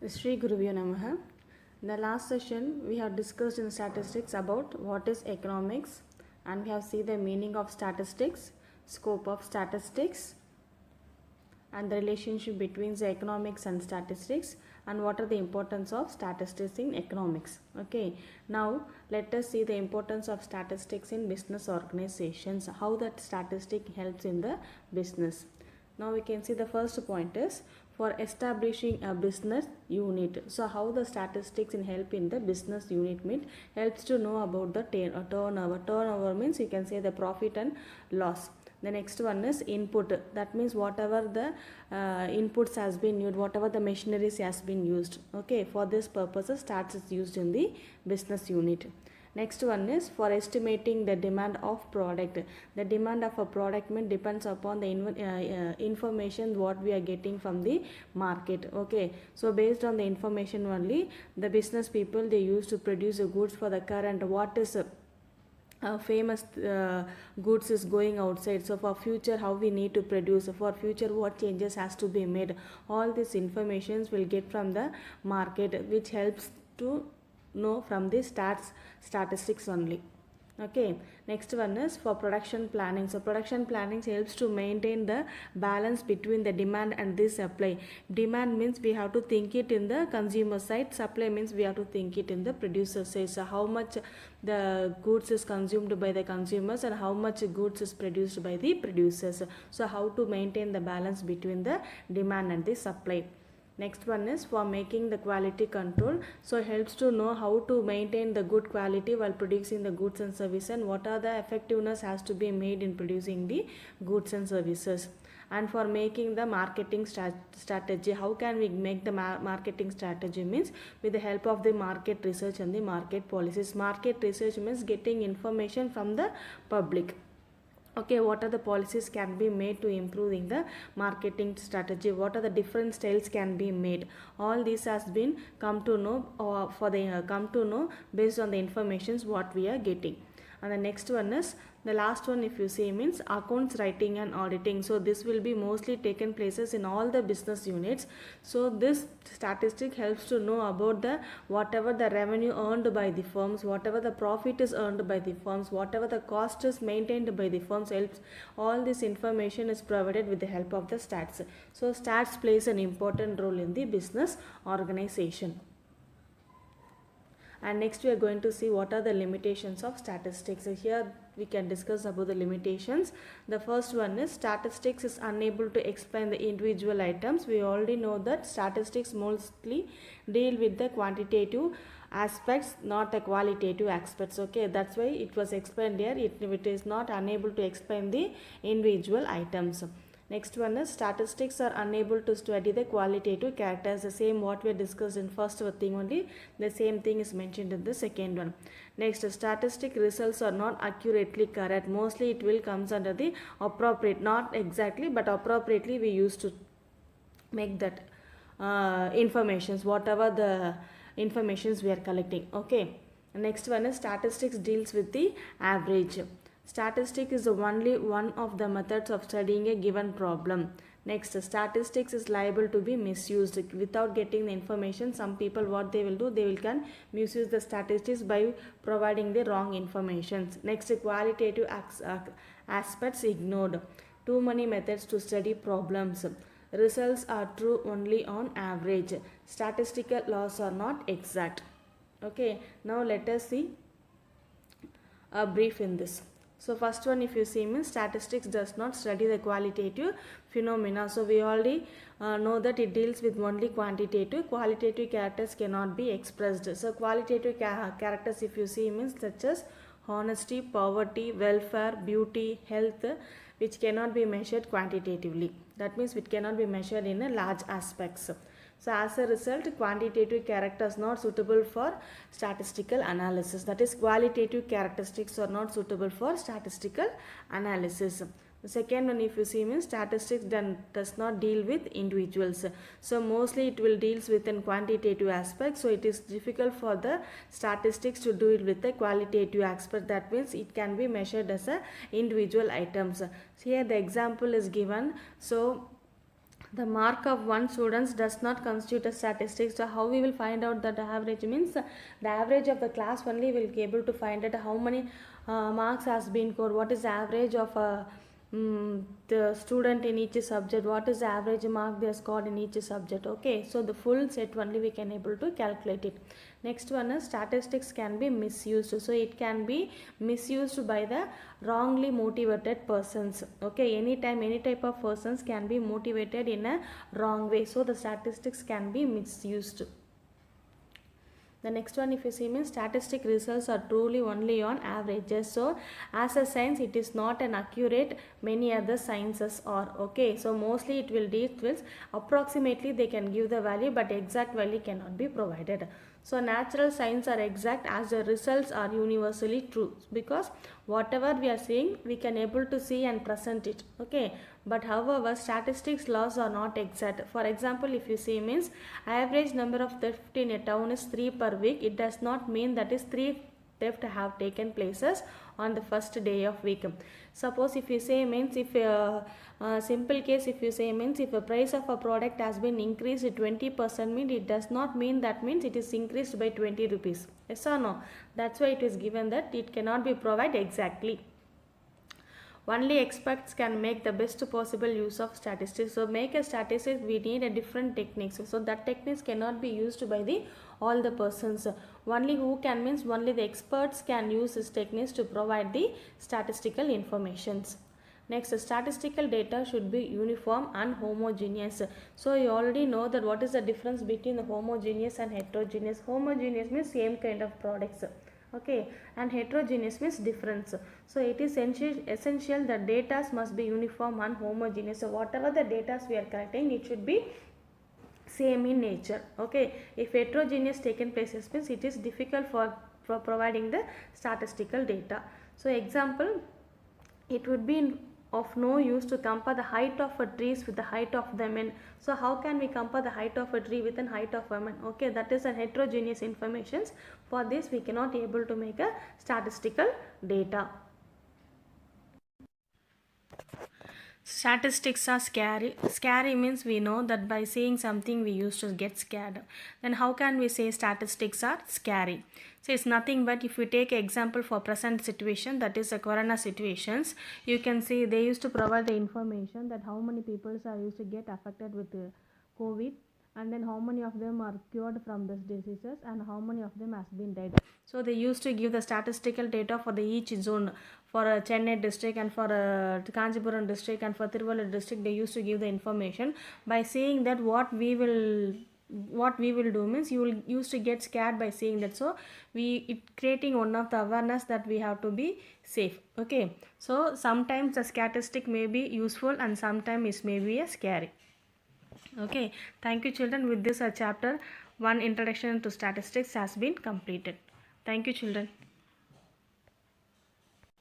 Sri Guruvyo Namaha. In the last session, we have discussed in statistics about what is economics, and we have seen the meaning of statistics, scope of statistics, and the relationship between the economics and statistics, and what are the importance of statistics in economics. Okay, now let us see the importance of statistics in business organizations, how that statistic helps in the business. Now we can see the first point is for establishing a business unit. So how the statistics in help in the business unit mean helps to know about the turnover. Turnover means you can say the profit and loss. The next one is input. That means whatever the inputs has been used, whatever the machineries has been used. Okay, for this purposes stats is used in the business unit. Next one is for estimating the demand of product. The demand of a product depends upon the information what we are getting from the market. Okay, so based on the information only, the business people they used to produce the goods for the current what is famous goods is going outside. So for future how we need to produce, for future what changes has to be made, all these informations will get from the market, which helps to know from the statistics only. Okay, next one is for production planning. So production planning helps to maintain the balance between the demand and the supply. Demand means we have to think it in the consumer side, supply means we have to think it in the producer side. So how much the goods is consumed by the consumers and how much goods is produced by the producers. So how to maintain the balance between the demand and the supply. Next one is for making the quality control. So it helps to know how to maintain the good quality while producing the goods and services, and what are the effectiveness has to be made in producing the goods and services. And for making the marketing strategy, how can we make the marketing strategy means with the help of the market research and the market policies. Market research means getting information from the public. Okay, what are the policies can be made to improving the marketing strategy, what are the different styles can be made, all this has been come to know come to know based on the informations what we are getting. And the next one is the last one, if you see means accounts writing and auditing. So this will be mostly taken places in all the business units. So this statistic helps to know about the whatever the revenue earned by the firms, whatever the profit is earned by the firms, whatever the cost is maintained by the firms, helps all this information is provided with the help of the stats. So stats plays an important role in the business organization. And next we are going to see what are the limitations of statistics. So here we can discuss about the limitations. The first one is statistics is unable to explain the individual items. We already know that statistics mostly deal with the quantitative aspects, not the qualitative aspects. Okay, that's why it was explained here. It is not unable to explain the individual items. Next one is statistics are unable to study the qualitative characters. The same what we discussed in first thing only, the same thing is mentioned in the second one. Next, statistic results are not accurately correct. Mostly it will comes under the appropriate, not exactly but appropriately we used to make that informations, whatever the informations we are collecting. Okay, next one is statistics deals with the average. Statistic is only one of the methods of studying a given problem. Next, statistics is liable to be misused. Without getting the information, some people what they will do, they can misuse the statistics by providing the wrong information. Next, qualitative aspects ignored. Too many methods to study problems. Results are true only on average. Statistical laws are not exact. Okay, now let us see a brief in this. So first one, if you see means statistics does not study the qualitative phenomena. So we already know that it deals with only quantitative. Qualitative characters cannot be expressed. So qualitative characters, if you see means such as honesty, poverty, welfare, beauty, health, which cannot be measured quantitatively. That means it cannot be measured in a large aspects. So as a result, quantitative characters not suitable for statistical analysis. That is, qualitative characteristics are not suitable for statistical analysis. The second one, if you see means statistics does not deal with individuals. So mostly it will deals with a quantitative aspect. So it is difficult for the statistics to do it with a qualitative aspect. That means it can be measured as a individual items. So here the example is given. So The mark of one student does not constitute a statistic. So how we will find out that the average means the average of the class only will be able to find out how many marks has been scored, what is the average of the student in each subject, what is the average mark they scored in each subject. Okay, so the full set only we can able to calculate it. Next one is statistics can be misused. So it can be misused by the wrongly motivated persons. Okay, anytime any type of persons can be motivated in a wrong way, so the statistics can be misused. The next one, if you see, means statistic results are truly only on averages. So as a science it is not an accurate, many other sciences are. Okay, so mostly it will deal with approximately they can give the value, but exact value cannot be provided. So natural science are exact as the results are universally true, because whatever we are seeing we can able to see and present it. Okay, but however statistics laws are not exact. For example, if you see, means average number of theft in a town is 3 per week, it does not mean that is 3 theft have taken places on the first day of week. Suppose if you say, means if simple case, if you say, means if a price of a product has been increased 20%, means it does not mean that means it is increased by 20 rupees. Yes or no? That's why it is given that it cannot be provided exactly. Only experts can make the best possible use of statistics. So make a statistics, we need a different techniques. So that techniques cannot be used by the all the persons. Only who can, means only the experts can use this techniques to provide the statistical informations. Next, statistical data should be uniform and homogeneous. So you already know that what is the difference between the homogeneous and heterogeneous. Homogeneous means same kind of products. Okay, and heterogeneous means difference. So it is essential that data must be uniform and homogeneous. So whatever the data we are collecting, it should be same in nature. Okay, if heterogeneous taken places means it is difficult for providing the statistical data. So example, it would be of no use to compare the height of a trees with the height of the men. So how can we compare the height of a tree with the height of a man? Okay, that is a heterogeneous informations. For this we cannot able to make a statistical data. Statistics are scary. Scary means we know that by seeing something we used to get scared. Then how can we say statistics are scary? So it's nothing but if we take example for present situation, that is the corona situations, you can see they used to provide the information that how many people are used to get affected with COVID, and then how many of them are cured from these diseases and how many of them has been dead. So they used to give the statistical data for the each zone. For Chennai district and for Kanchipuram district and for Tiruvallur district, they used to give the information. By saying that what we will do means you will used to get scared by saying that. So it creating one of the awareness that we have to be safe. Okay, so sometimes the statistic may be useful and sometimes it may be a scary. Okay, thank you children. With this chapter 1 introduction to statistics has been completed. Thank you children.